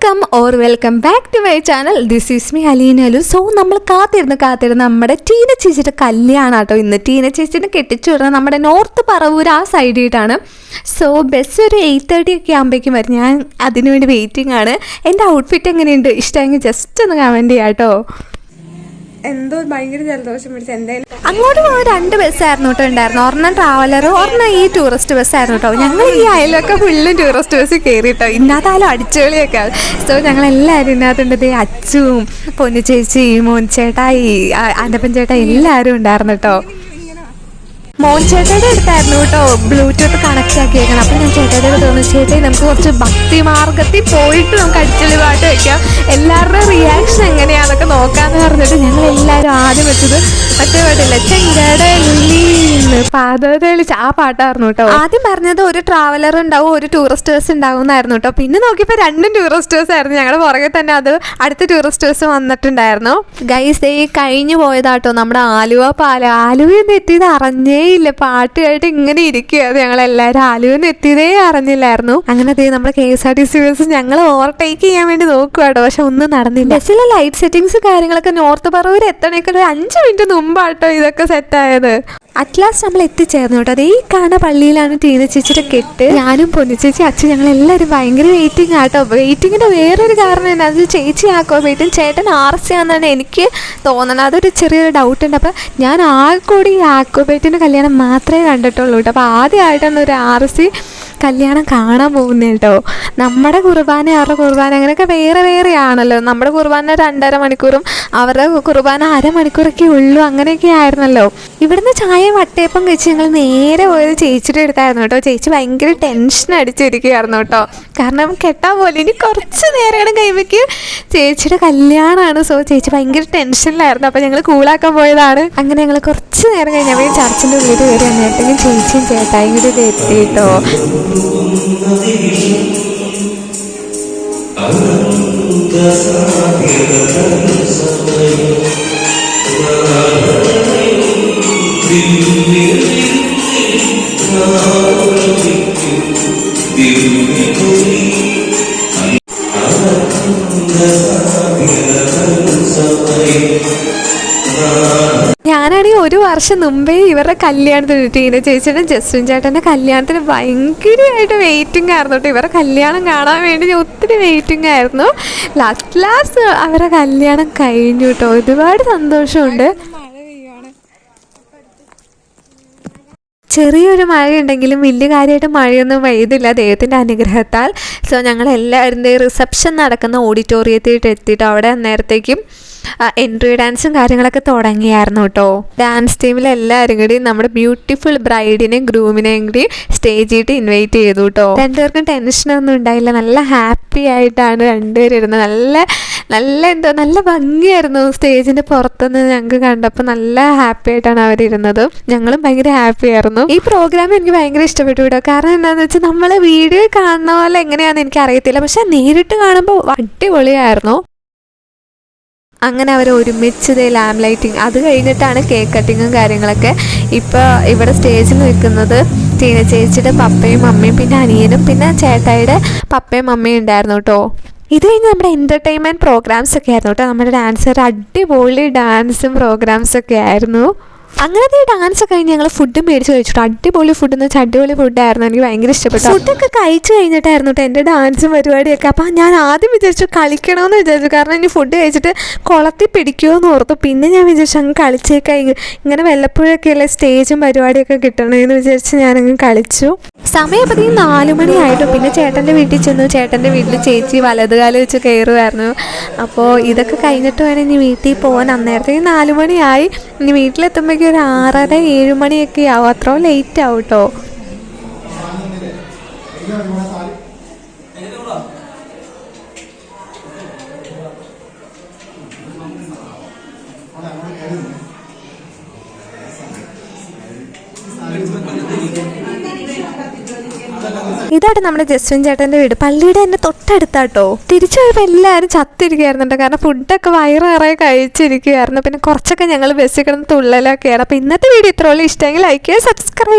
Welcome back to my channel. This is me അലീനലു. So നമ്മൾ കാത്തിരുന്ന് നമ്മുടെ ടീന ചേച്ചിയുടെ കല്യാണം കേട്ടോ ഇന്ന്. ടീന ചേച്ചിനെ കെട്ടിച്ചു വിടുന്നത് നമ്മുടെ നോർത്ത് പറവൂർ ആ സൈഡിലായിട്ടാണ്. സോ ബസ് ഒരു 8:30 ഒക്കെ ആകുമ്പോഴേക്കും വരും. ഞാൻ അതിനുവേണ്ടി വെയിറ്റിംഗ് ആണ്. എൻ്റെ ഔട്ട്ഫിറ്റ് എങ്ങനെയുണ്ട്, ഇഷ്ടമെങ്കിൽ ജസ്റ്റ് ഒന്ന് കമൻറ്റ് ചെയ്യാം കേട്ടോ. എന്തോ ഭയങ്കര ജലദോഷം പിടിച്ച് എന്തായാലും അങ്ങോട്ട് പോകാൻ 2 ബസ്സായിരുന്നു കേട്ടോ ഉണ്ടായിരുന്നു. ഒരെണ്ണം ട്രാവലർ, ഒരെണ്ണം ഈ ടൂറിസ്റ്റ് ബസ്സായിരുന്നു കേട്ടോ. ഞങ്ങൾ ഈ അയലൊക്കെ ഫുള്ളും ടൂറിസ്റ്റ് ബസ്സിൽ കയറി കേട്ടോ. ഇന്നത്താലും അടിച്ചുപൊളിയൊക്കെ. സോ ഞങ്ങളെല്ലാവരും ഇതിനകത്തുണ്ട്. അച്ചുവും പൊന്നു ചേച്ചി, മോൻചേട്ടായി, അനപ്പൻ ചേട്ടാ എല്ലാവരും ഉണ്ടായിരുന്നു കേട്ടോ. മോൻചേട്ടയുടെ അടുത്തായിരുന്നു കേട്ടോ ബ്ലൂടൂത്ത് കണക്ട് ആക്കിയേക്കണം. അപ്പം ഞാൻ ചേട്ടയുടെ അടുത്ത് തോന്നുന്നു, ചേട്ടായി നമുക്ക് കുറച്ച് ഭക്തി മാർഗത്തിൽ പോയിട്ട് നമുക്ക് അടിച്ചുള്ളി പാട്ട് വയ്ക്കാം, എല്ലാവരുടെയും റിയാക്ഷൻ എങ്ങനെയാണെന്നൊക്കെ നോക്കാമെന്ന് പറഞ്ഞിട്ട് ഞങ്ങൾ എല്ലാവരും ആദ്യം വെച്ചത് മറ്റേ പാട്ടില്ല, ചെങ്കടലിന്ന് പാതകളിച്ച് ആ പാട്ടായിരുന്നു കേട്ടോ. ആദ്യം പറഞ്ഞത് ഒരു ട്രാവലർ ഉണ്ടാവും, ഒരു ടൂറിസ്റ്റ് ബസ് ഉണ്ടാവും എന്നായിരുന്നു കേട്ടോ. പിന്നെ നോക്കിയപ്പോൾ 2 ടൂറിസ്റ്റ് ബസ് ആയിരുന്നു. ഞങ്ങളുടെ പുറകെ തന്നെ അത് അടുത്ത ടൂറിസ്റ്റ് ബസ് വന്നിട്ടുണ്ടായിരുന്നു. ഗൈസ് കഴിഞ്ഞു പോയതാട്ടോ നമ്മുടെ ആലുവ പാലം. ആലുവയിൽ നിന്ന് എത്തിയത് അറിഞ്ഞേ ഇല്ല. പാട്ട് കേട്ട് ഇങ്ങനെ ഇരിക്കുകയായിരുന്നു ഞങ്ങളെല്ലാവരും. ആലുവന്ന് എത്തിയതേ അറിഞ്ഞില്ലായിരുന്നു. അങ്ങനെ നമ്മുടെ KSRTC ബസ് ഞങ്ങൾ ഓവർടേക്ക് ചെയ്യാൻ വേണ്ടി നോക്കുവാട്ടോ. പക്ഷെ ഒന്നും നടന്നില്ല. ബസ്സിലെ ലൈറ്റ് സെറ്റിങ്സ് കാര്യങ്ങളൊക്കെ നോർത്ത് പറവൂർ എത്തണേക്കൊരു 5 മിനിറ്റ് മുമ്പാട്ടോ ഇതൊക്കെ സെറ്റായത്. അറ്റ്ലാസ്റ്റ് നമ്മൾ എത്തിച്ചേർന്നു കേട്ടോ. അത് ഈ കാണുന്ന പള്ളിയിലാണ് ടീന ചേച്ചിയുടെ കെട്ട്. ഞാനും പൊന്നു ചേച്ചി, അച്ഛൻ ഞങ്ങളെല്ലാവരും ഭയങ്കര വെയിറ്റിംഗ് ആട്ടോ. വെയിറ്റിങ്ങിൻ്റെ വേറൊരു കാരണം തന്നെ അത് ചേച്ചി ആക്കോബേറ്റും ചേട്ടൻ RC ആണെന്നാണ് എനിക്ക് തോന്നണത്. അതൊരു ചെറിയൊരു ഡൗട്ട് ഉണ്ട്. അപ്പോൾ ഞാൻ കൂടി ഈ ആക്കോബേറ്റിൻ്റെ കല്യാണം മാത്രമേ കണ്ടിട്ടുള്ളൂ കേട്ടോ. അപ്പോൾ ആദ്യമായിട്ടാണ് ഒരു RC കല്യാണം കാണാൻ പോകുന്നത് കേട്ടോ. നമ്മുടെ കുർബാന അവരുടെ കുർബാന അങ്ങനെയൊക്കെ വേറെ ആണല്ലോ. നമ്മുടെ കുർബാന 2.5 മണിക്കൂറും അവരുടെ കുർബാന 1/2 മണിക്കൂറൊക്കെ ഉള്ളൂ. അങ്ങനെയൊക്കെ ആയിരുന്നല്ലോ. ഇവിടുന്ന് ചായ വട്ടയപ്പം കഴിച്ച് ഞങ്ങൾ നേരെ പോയത് ചേച്ചിയുടെ അടുത്തായിരുന്നു കേട്ടോ. ചേച്ചി ഭയങ്കര ടെൻഷൻ അടിച്ചിരിക്കുകയായിരുന്നു കേട്ടോ. കാരണം കെട്ടാൻ പോലെ ഇനി കുറച്ച് നേരം കഴിയുമ്പോഴേക്ക് ചേച്ചിയുടെ കല്യാണമാണ്. സോ ചേച്ചി ഭയങ്കര ടെൻഷനിലായിരുന്നു. അപ്പോൾ ഞങ്ങൾ കൂളാക്കാൻ പോയതാണ്. അങ്ങനെ ഞങ്ങൾ കുറച്ച് നേരം കഴിഞ്ഞപ്പോൾ ചർച്ചിൻ്റെ ഉള്ളിൽ കയറി വന്നിട്ടെങ്കിൽ ചേച്ചിയും ചേട്ടായും കൂടി ഇത് എത്തി കേട്ടോ. ഞാനാണെങ്കിൽ 1 വർഷം മുമ്പേ ഇവരുടെ കല്യാണത്തിന് ടീന ചേച്ചിയുടെ ജസ്റ്റിൻ ചേട്ടൻ്റെ കല്യാണത്തിന് ഭയങ്കരമായിട്ട് വെയിറ്റിംഗ് ആയിരുന്നു കേട്ടോ. ഇവരുടെ കല്യാണം കാണാൻ വേണ്ടി ഞാൻ ഒത്തിരി വെയിറ്റിംഗ് ആയിരുന്നു. ലാസ്റ്റ് അവരുടെ കല്യാണം കഴിഞ്ഞു കേട്ടോ. ഒരുപാട് സന്തോഷമുണ്ട്. ചെറിയൊരു മഴയുണ്ടെങ്കിലും വലിയ കാര്യമായിട്ട് മഴയൊന്നും പെയ്തില്ല ദൈവത്തിൻ്റെ അനുഗ്രഹത്താൽ. സോ ഞങ്ങളെല്ലാവരും റിസപ്ഷൻ നടക്കുന്ന ഓഡിറ്റോറിയത്തിട്ട് എത്തിയിട്ട് അവിടെ അന്നേരത്തേക്കും എൻട്രി ഡാൻസും കാര്യങ്ങളൊക്കെ തുടങ്ങിയായിരുന്നു കേട്ടോ. ഡാൻസ് ടീമിൽ എല്ലാവരും കൂടി നമ്മുടെ ബ്യൂട്ടിഫുൾ ബ്രൈഡിനെയും ഗ്രൂമിനെയും കൂടി സ്റ്റേജിട്ട് ഇൻവൈറ്റ് ചെയ്തു കേട്ടോ. 2 പേർക്കും ടെൻഷനൊന്നും ഉണ്ടായില്ല. നല്ല ഹാപ്പി ആയിട്ടാണ് 2 പേരും ഇരുന്നത്. നല്ല ഭംഗിയായിരുന്നു. സ്റ്റേജിൻ്റെ പുറത്തുനിന്ന് ഞങ്ങൾക്ക് കണ്ടപ്പോൾ നല്ല ഹാപ്പി ആയിട്ടാണ് അവരിരുന്നത്. ഞങ്ങളും ഭയങ്കര ഹാപ്പി ആയിരുന്നു. ഈ പ്രോഗ്രാം എനിക്ക് ഭയങ്കര ഇഷ്ടപ്പെട്ടു കേട്ടോ. കാരണം എന്താണെന്ന് വെച്ചാൽ നമ്മൾ വീഡിയോ കാണുന്ന പോലെ എങ്ങനെയാണെന്ന് എനിക്ക് അറിയത്തില്ല, പക്ഷെ നേരിട്ട് കാണുമ്പോൾ അടിപൊളിയായിരുന്നു. അങ്ങനെ അവർ ഒരുമിച്ച് ലാമ്പ് ലൈറ്റിങ് അത് കഴിഞ്ഞിട്ടാണ് കേക്ക് കട്ടിങ്ങും കാര്യങ്ങളൊക്കെ. ഇപ്പോൾ ഇവിടെ സ്റ്റേജിൽ നിൽക്കുന്നത് ടീന ചേച്ചിയുടെ പപ്പയും മമ്മയും പിന്നെ അനിയനും പിന്നെ ചേട്ടായിയുടെ പപ്പയും മമ്മയും ഉണ്ടായിരുന്നു കേട്ടോ. ഇത് കഴിഞ്ഞ് നമ്മുടെ എൻ്റർടൈൻമെൻറ്റ് പ്രോഗ്രാംസ് ഒക്കെ ആയിരുന്നു കേട്ടോ. നമ്മുടെ ഡാൻസർ അടിപൊളി ഡാൻസും പ്രോഗ്രാംസൊക്കെ ആയിരുന്നു. അങ്ങനത്തെ ഈ ഡാൻസ് കഴിഞ്ഞ് ഞങ്ങൾ ഫുഡ് മേടിച്ച് കഴിച്ചിട്ടു. അടിപൊളി ഫുഡ് എന്ന് വെച്ചാൽ അടിപൊളി ഫുഡായിരുന്നു. എനിക്ക് ഭയങ്കര ഇഷ്ടപ്പെട്ടു. ഫുഡൊക്കെ കഴിച്ച് കഴിഞ്ഞിട്ടായിരുന്നു കേട്ടോ എൻ്റെ ഡാൻസും പരിപാടിയൊക്കെ. അപ്പോൾ ഞാൻ ആദ്യം വിചാരിച്ചു കളിക്കണമെന്ന് വിചാരിച്ചു. കാരണം ഇനി ഫുഡ് കഴിച്ചിട്ട് കുളത്തിൽ പിടിക്കുമോ എന്ന് ഓർത്തു. പിന്നെ ഞാൻ വിചാരിച്ചു അങ്ങ് കളിച്ചേക്കായി, ഇങ്ങനെ വല്ലപ്പോഴൊക്കെയല്ലേ സ്റ്റേജും പരിപാടിയൊക്കെ കിട്ടണമെന്ന് വിചാരിച്ച് ഞാനങ്ങ് കളിച്ചു. സമയം അപ്പോഴത്തേക്കും 4 മണിയായിട്ടു. പിന്നെ ചേട്ടൻ്റെ വീട്ടിൽ ചെന്നു. ചേട്ടൻ്റെ വീട്ടിൽ ചേച്ചി വലതുകാലം വെച്ച് കയറുമായിരുന്നു. അപ്പോൾ ഇതൊക്കെ കഴിഞ്ഞിട്ട് വേണം ഇനി വീട്ടിൽ പോകാൻ. അന്നേരത്തേക്ക് 4 മണിയായി. ഇനി വീട്ടിലെത്തുമ്പോഴേക്കും ഒരു 6:30 7 മണിയൊക്കെ ആവും. അത്ര ലേറ്റ് ആവും കേട്ടോ. ഇതായിട്ട് നമ്മുടെ ജസ്റ്റിൻ ചേട്ടൻ്റെ വീട്. പള്ളിയുടെ തന്നെ തൊട്ടടുത്താട്ടോ. തിരിച്ചു പോയപ്പോൾ എല്ലാവരും ചത്തിരിക്കുകയായിരുന്നു കേട്ടോ. കാരണം ഫുഡൊക്കെ വയറ് നിറയെ കഴിച്ചിരിക്കുകയായിരുന്നു. പിന്നെ കുറച്ചൊക്കെ ഞങ്ങൾ ബസ്സിൽ കിടന്ന് തുള്ളലൊക്കെയാണ്. അപ്പോൾ ഇന്നത്തെ വീഡിയോ ഇത്രയുള്ള ഇഷ്ടമെങ്കിൽ ലൈക്ക് ചെയ്യുക, സബ്സ്ക്രൈബ്.